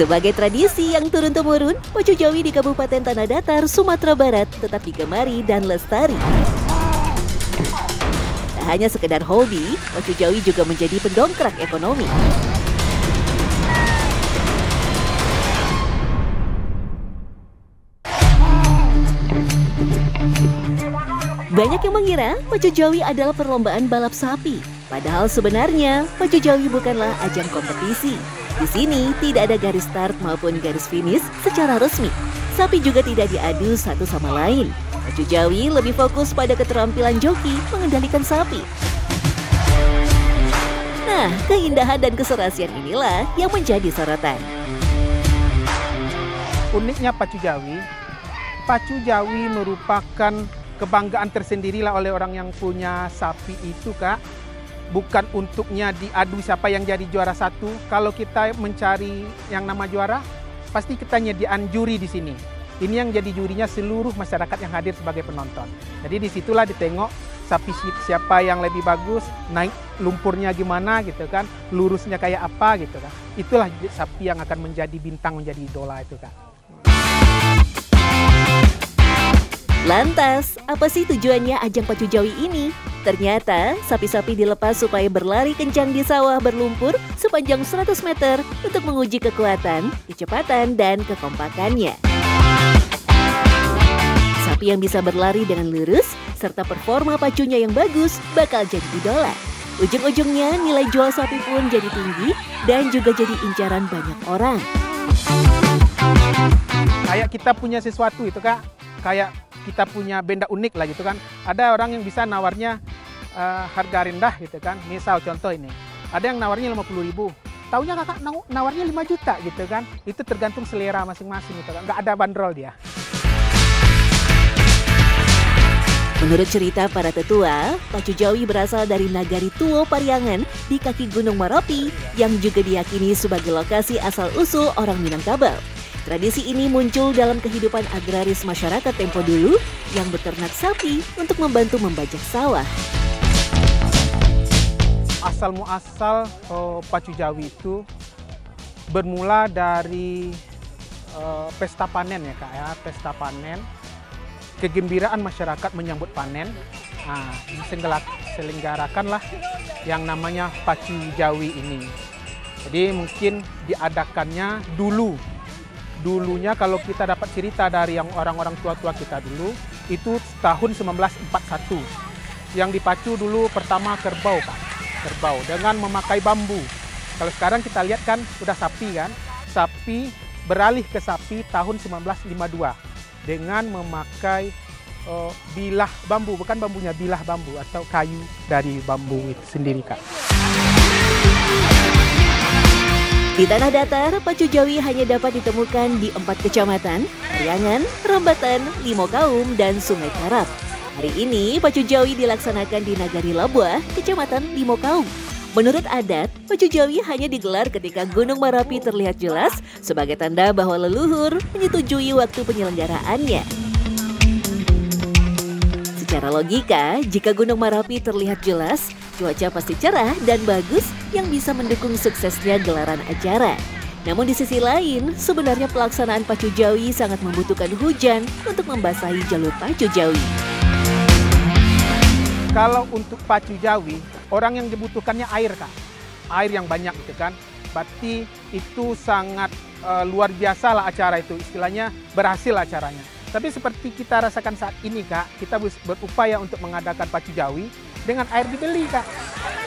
Sebagai tradisi yang turun-temurun, pacu Jawi di Kabupaten Tanah Datar, Sumatera Barat tetap digemari dan lestari. Tak hanya sekedar hobi, pacu Jawi juga menjadi pendongkrak ekonomi. Banyak yang mengira pacu Jawi adalah perlombaan balap sapi. Padahal sebenarnya pacu Jawi bukanlah ajang kompetisi. Di sini tidak ada garis start maupun garis finish secara resmi. Sapi juga tidak diadu satu sama lain. Pacu Jawi lebih fokus pada keterampilan joki mengendalikan sapi. Nah, keindahan dan keserasian inilah yang menjadi sorotan. Uniknya pacu Jawi merupakan kebanggaan tersendirilah oleh orang yang punya sapi itu, Kak. Bukan untuknya diadu siapa yang jadi juara satu. Kalau kita mencari yang nama juara, pasti kita nyediaan juri di sini. Ini yang jadi jurinya seluruh masyarakat yang hadir sebagai penonton. Jadi disitulah ditengok sapi siapa yang lebih bagus, naik lumpurnya gimana gitu kan, lurusnya kayak apa gitu kan. Itulah sapi yang akan menjadi bintang, menjadi idola itu, Kak. Lantas, apa sih tujuannya ajang pacu Jawi ini? Ternyata, sapi-sapi dilepas supaya berlari kencang di sawah berlumpur sepanjang 100 meter untuk menguji kekuatan, kecepatan, dan kekompakannya. Sapi yang bisa berlari dengan lurus, serta performa pacunya yang bagus, bakal jadi idola. Ujung-ujungnya, nilai jual sapi pun jadi tinggi dan juga jadi incaran banyak orang. Kayak kita punya sesuatu itu, Kak. Kayak kita punya benda unik lah gitu kan. Ada orang yang bisa nawarnya harga rendah gitu kan. Misal contoh ini, ada yang nawarnya 50.000. Taunya kakak nawarnya 5 juta gitu kan. Itu tergantung selera masing-masing gitu kan. Nggak ada bandrol dia. Menurut cerita para tetua, pacu Jawi berasal dari Nagari Tuo Pariangan di kaki Gunung Merapi yang juga diyakini sebagai lokasi asal-usul orang Minangkabau. Tradisi ini muncul dalam kehidupan agraris masyarakat tempo dulu yang beternak sapi untuk membantu membajak sawah. Asal-muasal pacu Jawi itu bermula dari pesta panen ya, Kak ya, pesta panen. Kegembiraan masyarakat menyambut panen. Nah, diselenggarakanlah yang namanya pacu Jawi ini. Jadi mungkin diadakannya dulunya kalau kita dapat cerita dari yang orang-orang tua-tua kita dulu, itu tahun 1941. Yang dipacu dulu pertama kerbau, Pak. Kerbau dengan memakai bambu. Kalau sekarang kita lihat kan udah sapi kan. Sapi beralih ke sapi tahun 1952 dengan memakai bilah bambu, bukan bambunya, bilah bambu atau kayu dari bambu itu sendiri, Kak. Di Tanah Datar, pacu Jawi hanya dapat ditemukan di 4 kecamatan, Pariangan, Rambatan, Limokaum, dan Sungai Karap. Hari ini, pacu Jawi dilaksanakan di Nagari Labuah, Kecamatan Limokaum. Menurut adat, pacu Jawi hanya digelar ketika Gunung Merapi terlihat jelas sebagai tanda bahwa leluhur menyetujui waktu penyelenggaraannya. Secara logika, jika Gunung Merapi terlihat jelas, cuaca pasti cerah dan bagus yang bisa mendukung suksesnya gelaran acara. Namun di sisi lain, sebenarnya pelaksanaan pacu Jawi sangat membutuhkan hujan untuk membasahi jalur pacu Jawi. Kalau untuk pacu Jawi, orang yang dibutuhkannya air, Kak. Air yang banyak gitu kan. Berarti itu sangat luar biasa lah acara itu. Istilahnya berhasil acaranya. Tapi seperti kita rasakan saat ini, Kak, kita berupaya untuk mengadakan pacu Jawi dengan air dibeli, Kak.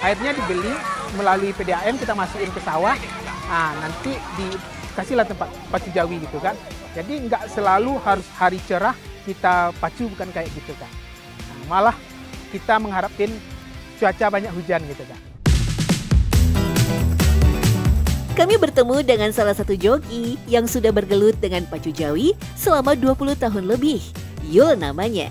Airnya dibeli melalui PDAM, kita masukin ke sawah. Nah, nanti dikasihlah tempat pacu Jawi gitu kan. Jadi nggak selalu harus hari cerah kita pacu, bukan kayak gitu, Kak. Nah, malah kita mengharapkan cuaca banyak hujan gitu, Kak. Kami bertemu dengan salah satu joki yang sudah bergelut dengan pacu Jawi selama 20 tahun lebih. Yul namanya.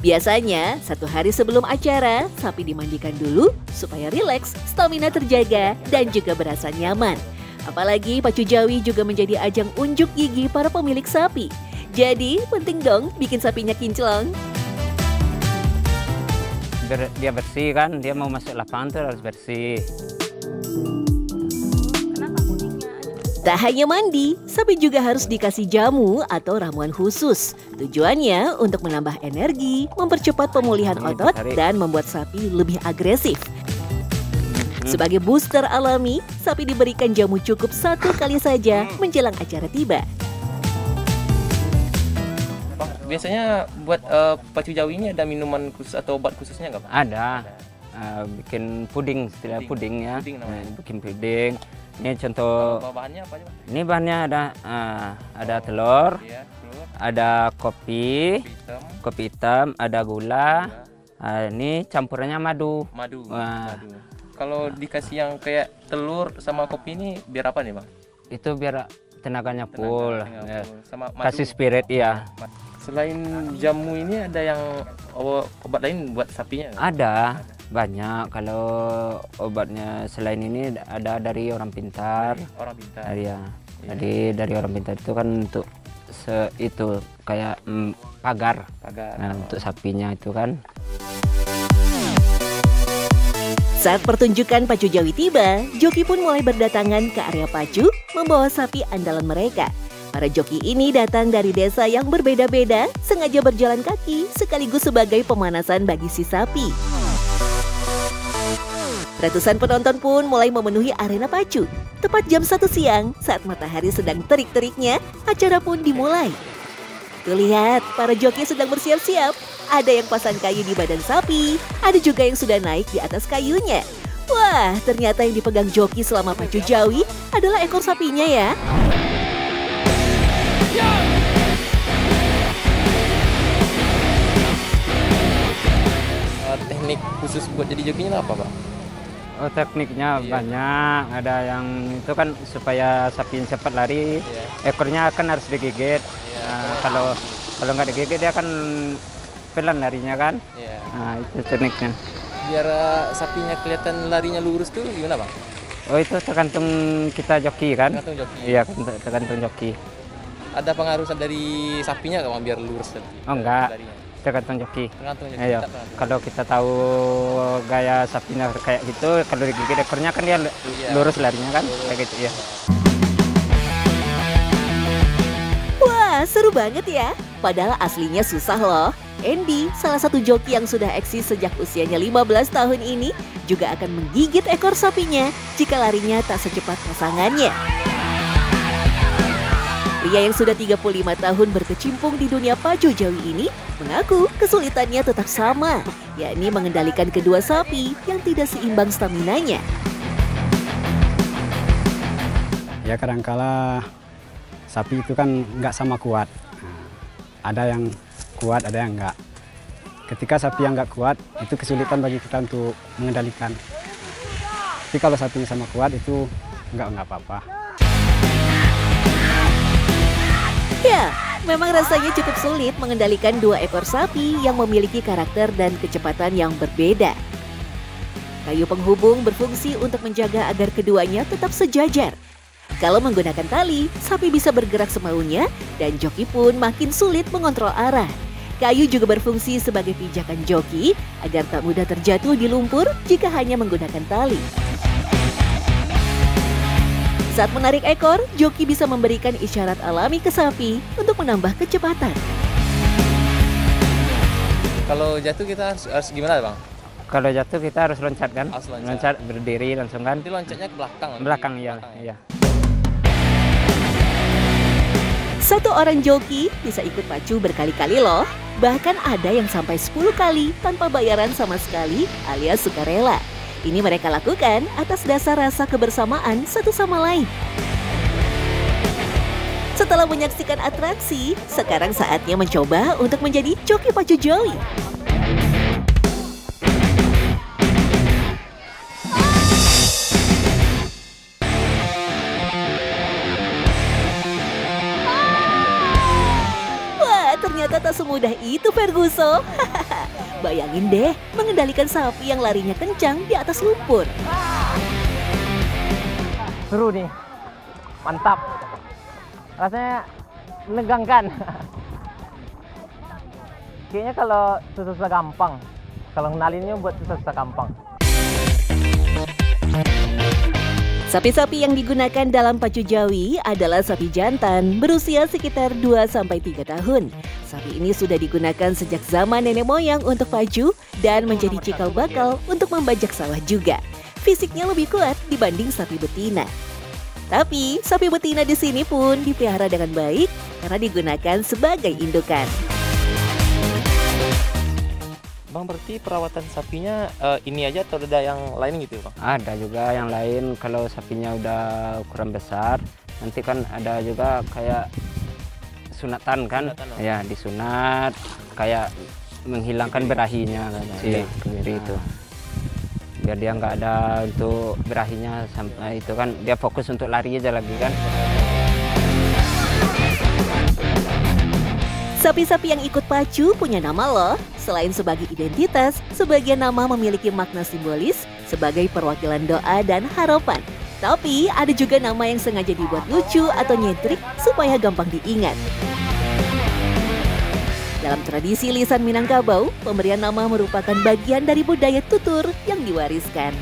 Biasanya, 1 hari sebelum acara, sapi dimandikan dulu supaya rileks, stamina terjaga, dan juga berasa nyaman. Apalagi pacu Jawi juga menjadi ajang unjuk gigi para pemilik sapi. Jadi, penting dong bikin sapinya kinclong. Dia bersih kan, dia mau masuk lapangan tuh harus bersih. Tak hanya mandi, sapi juga harus dikasih jamu atau ramuan khusus. Tujuannya untuk menambah energi, mempercepat pemulihan otot, dan membuat sapi lebih agresif. Sebagai booster alami, sapi diberikan jamu cukup 1 kali saja menjelang acara tiba. Bang, biasanya buat pacu jawi ini ada minuman khusus atau obat khususnya nggak, Bang? Ada. Bikin puding, istilah puding ya. Puding namanya. Bikin puding. Ini contoh. Bahannya apa aja, Bang? Ini bahannya ada telur, Iya, telur, ada kopi hitam, ada gula. Ini campurannya madu. madu. Wah. Madu. Kalau dikasih yang kayak telur sama kopi ini biar apa nih, Bang? Itu biar tenaganya full. Tenaga Ya. full. Sama madu. Kasih spirit ya. Selain jamu ini ada yang obat lain buat sapinya nggak? Ada banyak. Kalau obatnya selain ini ada dari orang pintar. Orang pintar. Ya. Jadi dari orang pintar itu kan untuk itu kayak pagar. Nah, untuk sapinya itu kan. Saat pertunjukan pacu jawi tiba, joki pun mulai berdatangan ke area pacu membawa sapi andalan mereka. Para joki ini datang dari desa yang berbeda-beda, sengaja berjalan kaki sekaligus sebagai pemanasan bagi si sapi. Ratusan penonton pun mulai memenuhi arena pacu. Tepat jam 1 siang, saat matahari sedang terik-teriknya, acara pun dimulai. Tuh lihat, para joki sedang bersiap-siap. Ada yang pasang kayu di badan sapi, ada juga yang sudah naik di atas kayunya. Wah, ternyata yang dipegang joki selama pacu jawi adalah ekor sapinya ya. Teknik khusus buat jadi jokinya apa, Bang? Oh, tekniknya Iya. banyak. Ada yang itu kan supaya sapi cepat lari, ekornya kan harus digigit. Nah, kalau nggak digigit dia kan pelan larinya kan. Iya. Nah, itu tekniknya. Biar sapinya kelihatan larinya lurus tuh gimana, Bang? Oh, itu tergantung kita joki kan? Tergantung joki. Iya, tergantung joki. Ada pengaruh dari sapinya nggak, Bang, biar lurus tadi? Oh, enggak. Larinya. Tergantung joki. Tergantung joki. Ayo, tak tergantung. kalau kita tahu gaya sapinya kayak gitu, kalau digigit ekornya kan dia lurus larinya kan, kayak gitu ya. Wah, seru banget ya. Padahal aslinya susah loh. Andy, salah satu joki yang sudah eksis sejak usianya 15 tahun ini, juga akan menggigit ekor sapinya jika larinya tak secepat pasangannya. Pria yang sudah 35 tahun berkecimpung di dunia pacu jawi ini mengaku kesulitannya tetap sama, yakni mengendalikan kedua sapi yang tidak seimbang staminanya. Ya kadangkala sapi itu kan nggak sama kuat. Ada yang kuat, ada yang enggak. Ketika sapi yang nggak kuat, itu kesulitan bagi kita untuk mengendalikan. Tapi kalau sapinya sama kuat itu nggak apa-apa. Ya, memang rasanya cukup sulit mengendalikan 2 ekor sapi yang memiliki karakter dan kecepatan yang berbeda. Kayu penghubung berfungsi untuk menjaga agar keduanya tetap sejajar. Kalau menggunakan tali, sapi bisa bergerak semaunya dan joki pun makin sulit mengontrol arah. Kayu juga berfungsi sebagai pijakan joki agar tak mudah terjatuh di lumpur jika hanya menggunakan tali. Saat menarik ekor, joki bisa memberikan isyarat alami ke sapi untuk menambah kecepatan. Kalau jatuh kita harus gimana, Bang? Kalau jatuh kita harus loncat kan? Harus loncat. Loncat berdiri langsung kan? Nanti loncatnya ke belakang. Belakang ya, ya. iya. Satu orang joki bisa ikut pacu berkali-kali loh. Bahkan ada yang sampai 10 kali tanpa bayaran sama sekali alias sukarela. Ini mereka lakukan atas dasar rasa kebersamaan satu sama lain. Setelah menyaksikan atraksi, sekarang saatnya mencoba untuk menjadi joki pacu jawi. Wah, ternyata tak semudah itu, Ferguson. Bayangin deh, mengendalikan sapi yang larinya kencang di atas lumpur. Seru nih, mantap, rasanya menegangkan. Kayaknya kalau susah-susah gampang, kalau ngenalinnya buat susah-susah gampang. Sapi-sapi yang digunakan dalam pacu Jawi adalah sapi jantan berusia sekitar 2-3 tahun. Sapi ini sudah digunakan sejak zaman nenek moyang untuk pacu dan menjadi cikal bakal untuk membajak sawah juga. Fisiknya lebih kuat dibanding sapi betina. Tapi sapi betina di sini pun dipelihara dengan baik karena digunakan sebagai indukan. Bang, berarti perawatan sapinya ini aja atau ada yang lain gitu, Bang? Ada juga yang lain, kalau sapinya udah ukuran besar, nanti kan ada juga kayak sunatan kan, ya disunat, kayak menghilangkan berahinya si kemiri itu. Biar dia nggak ada untuk berahinya, sampai itu kan dia fokus untuk lari aja lagi kan. Sapi-sapi yang ikut pacu punya nama loh. Selain sebagai identitas, sebagian nama memiliki makna simbolis sebagai perwakilan doa dan harapan. Tapi ada juga nama yang sengaja dibuat lucu atau nyentrik supaya gampang diingat. Dalam tradisi lisan Minangkabau, pemberian nama merupakan bagian dari budaya tutur yang diwariskan.